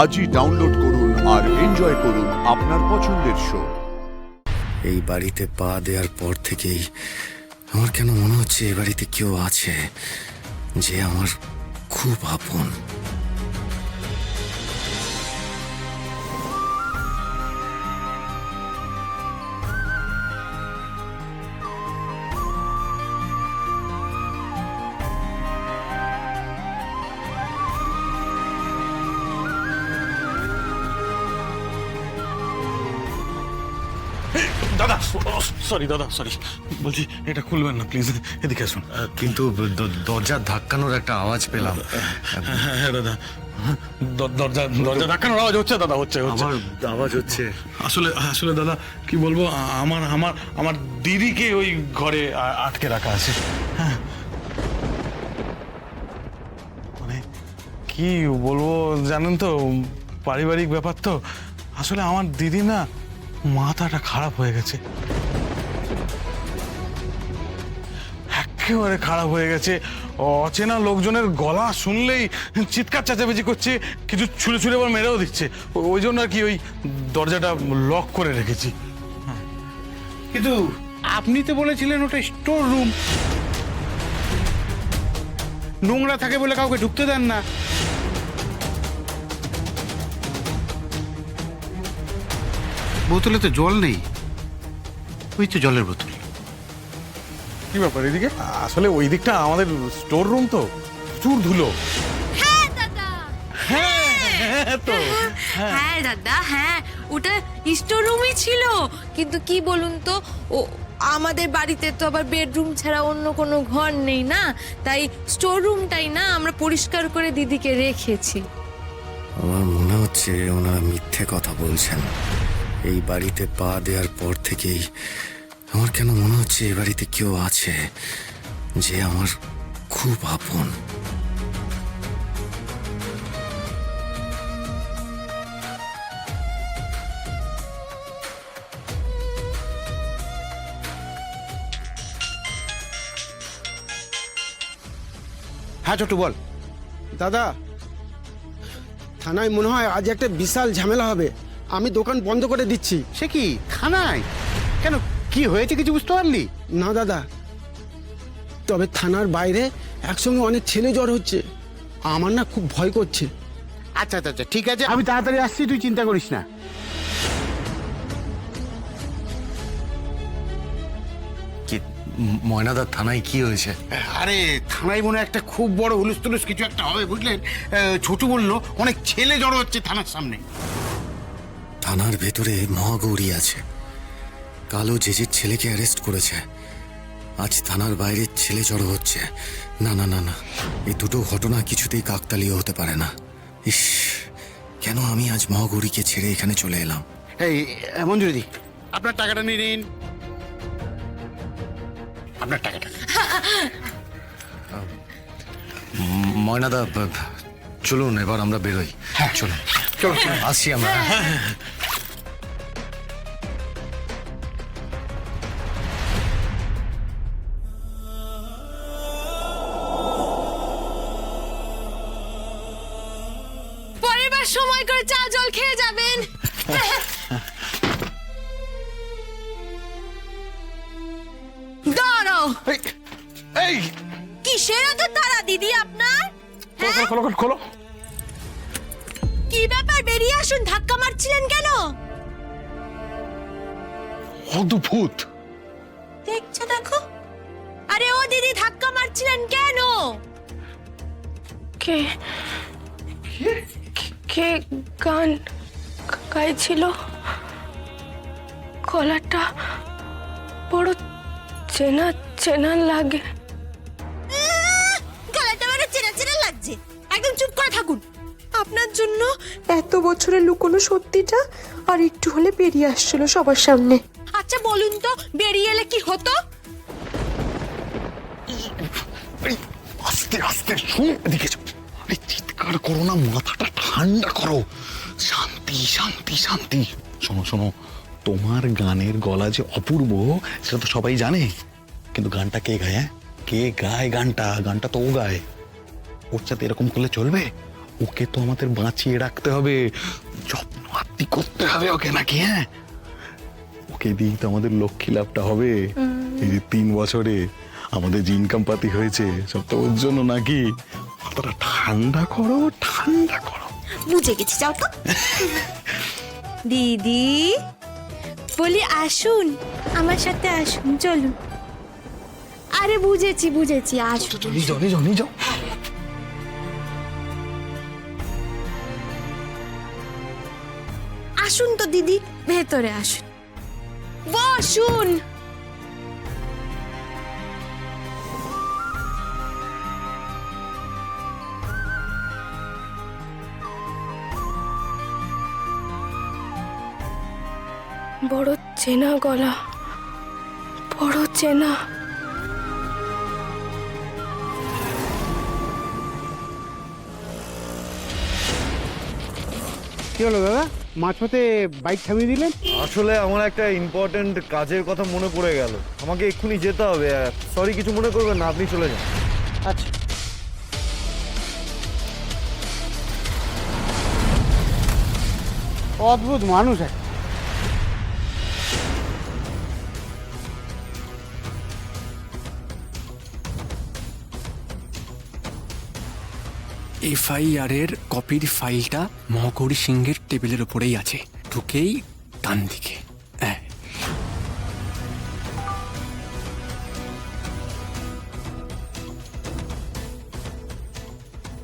আজই ডাউনলোড করুন আর এনজয় করুন আপনার পছন্দের শো। এই বাড়িতে পা দেওয়ার পর থেকেই আমার কেন মনে হচ্ছে এই বাড়িতে কেউ আছে যে আমার খুব আপন। দাদা সরি দাদা সরি বলছি এটা খুলবেন না প্লিজ, এদিকে আসুন। কিন্তু দরজা ধাক্কানোর একটা আওয়াজ পেলাম। হ্যাঁ দাদা, দরজা দরজা ধাক্কানোর আওয়াজ হচ্ছে দাদা, হচ্ছে হচ্ছে আবার আওয়াজ হচ্ছে। আসলে আসলে দাদা কি বলবো, আমার আমার আমার দিদিকে ওই ঘরে আটকে রাখা আছে। হ্যাঁ মানে কি বলবো জানেন তো, পারিবারিক ব্যাপার তো। আসলে আমার দিদি না মাথাটা খারাপ হয়ে গেছে, একেবারে খারাপ হয়ে গেছে। অচেনা লোকজনের গলা শুনলেই চিৎকার চেঁচামেচি করছে, কিছু ছুঁড়ে ছুঁড়ে আবার মেরেও দিচ্ছে। ওই জন্য আর কি ওই দরজাটা লক করে রেখেছি। কিন্তু আপনি তো বলেছিলেন ওটা স্টোর রুম, নোংরা থাকে বলে কাউকে ঢুকতে দেন না। বোতলে তো জল নেই, ওই তো জলের বোতল। কি ব্যাপার এদিকে? আসলে ওই দিকটা আমাদের স্টোর রুম তো, প্রচুর ধুলো। হ্যাঁ দাদা, হ্যাঁ তো হ্যাঁ দাদা, হ্যাঁ ওটা স্টোর রুমই ছিল। কিন্তু কি বলুন তো, ও আমাদের বাড়িতে তো আবার বেডরুম ছাড়া অন্য কোনো ঘর নেই না, তাই স্টোর রুমটাই না আমরা পরিষ্কার করে দিদিকে রেখেছি। আমার মনে হচ্ছে ওনারা মিথ্যে কথা বলছেন। এই বাড়িতে পা দেওয়ার পর থেকেই আমার কেন মনে হচ্ছে এই বাড়িতে কেউ আছে যে আমার খুব আপন। হ্যাঁ ছোটু বল। দাদা, থানায় মনে হয় আজ একটা বিশাল ঝামেলা হবে। আমি দোকান বন্ধ করে দিচ্ছি। সে কি থানায়? কেন, কি হয়েছে কিছু বুঝতে পারলি? না দাদা, তবে থানার বাইরে একসঙ্গে অনেক ছেলে জড় হচ্ছে, আমার না খুব ভয় করছে। আচ্ছা আচ্ছা আচ্ছা ঠিক আছে, আমি তাড়াতাড়ি আসছি, তুই চিন্তা করিস না। কি ময়নাদার থানায় কি হয়েছে? আরে থানায় মনে হয় একটা খুব বড় হুলুস তুলুস কিছু একটা হবে, বুঝলেন? ছোটু বললো অনেক ছেলে জড়ো হচ্ছে থানার সামনে। থানার ভেতরে মহাগৌরী আছে, কালো জেজের ছেলেকে অ্যারেস্ট করেছে। আজ থানার বাইরে ছেলে জড়ো হচ্ছে। না না না না, এই দুটো ঘটনা কিছুতেই কাকতালীয় হতে পারে না। ইস, কেন আমি আজ মহাগৌরীকে ছেড়ে এখানে চলে এলাম? এই মঞ্জুরিদি, আপনার টাকাটা নিয়ে নিন, আপনার টাকাটা। ময়নাদা চলুন এবার আমরা বেরোই। চলুন চলো আসছি আমরা। পরের বার সময় করে চা জল খেয়ে যাবেন। দাঁড়াও, এই কিসের এত তাড়া দিদি আপনার? খোলো খোলো খোলো খোলো। কি ব্যাপার, বেরিয়ে আসুন, ধাক্কা মারছিলেন কেন? অদ্ভুত। দেখছো দেখো, আরে ও দিদি ধাক্কা মারছিলেন কেন? কে কে গান গাইছিল? গলাটা বড় চেনা চেনা লাগে। গলাটা বড় চেনা চেনা লাগছে, একদম চুপ করে থাকুন। আপনার জন্য এত বছরের লুকোনো সত্যিটা আর একটু হলে বেরিয়ে আসছিল সবার সামনে। আচ্ছা বলুন তো, বেরিয়ে এলে কি হতো? আস্তে আস্তে শুন, এদিকে যাও। আরে চিৎকার করো না, মাথাটা ঠান্ডা করো। শান্তি শান্তি শান্তি। শোনো শোনো, তোমার গানের গলা যে অপূর্ব সেটা তো সবাই জানে, কিন্তু গানটা কে গায়? হ্যাঁ কে গায় গানটা? গানটা তো ও গায়। ওর সাথে এরকম করলে চলবে? ওকে তো আমাদের বাঁচিয়ে রাখতে হবে, যত্ন আত্তি করতে হবে ওকে, নাকি? হ্যাঁ, ওকে দিয়েই তো আমাদের লক্ষ্মী লাভটা হবে। এই যে 3 বছরে আমাদের যে ইনকাম পাতি হয়েছে সব তো ওর জন্য, নাকি? মাথাটা ঠান্ডা করো, ঠান্ডা করো। বুঝে গেছি, যাও তো। দিদি বলি আসুন, আমার সাথে আসুন, চলুন। আরে বুঝেছি বুঝেছি, আসুন। নিয়ে যাও, নিয়ে যাও, নিয়ে যাও। আসুন তো দিদি, ভেতরে আসুন, বসুন। বড় চেনা গলা, বড় চেনা। কি হলো দাদা, মাঝপথে বাইক থামিয়ে দিলেন? আসলে আমার একটা ইম্পর্টেন্ট কাজের কথা মনে পড়ে গেল, আমাকে এক্ষুনি যেতে হবে। সরি, কিছু মনে করবেন না, আপনি চলে যান। আচ্ছা। অদ্ভুত মানুষ এক। এফআইআর এর কপির ফাইলটা মহাগৌরী সিংহের টেবিলের উপরেই আছে, ঢুকেই ডান দিকে। হ্যাঁ,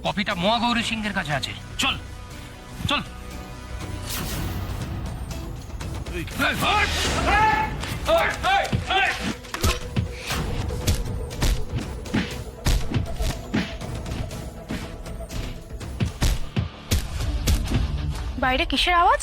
কপিটা মহাগৌরী সিংহের কাছে আছে। চল চল। বাইরে কিসের আওয়াজ?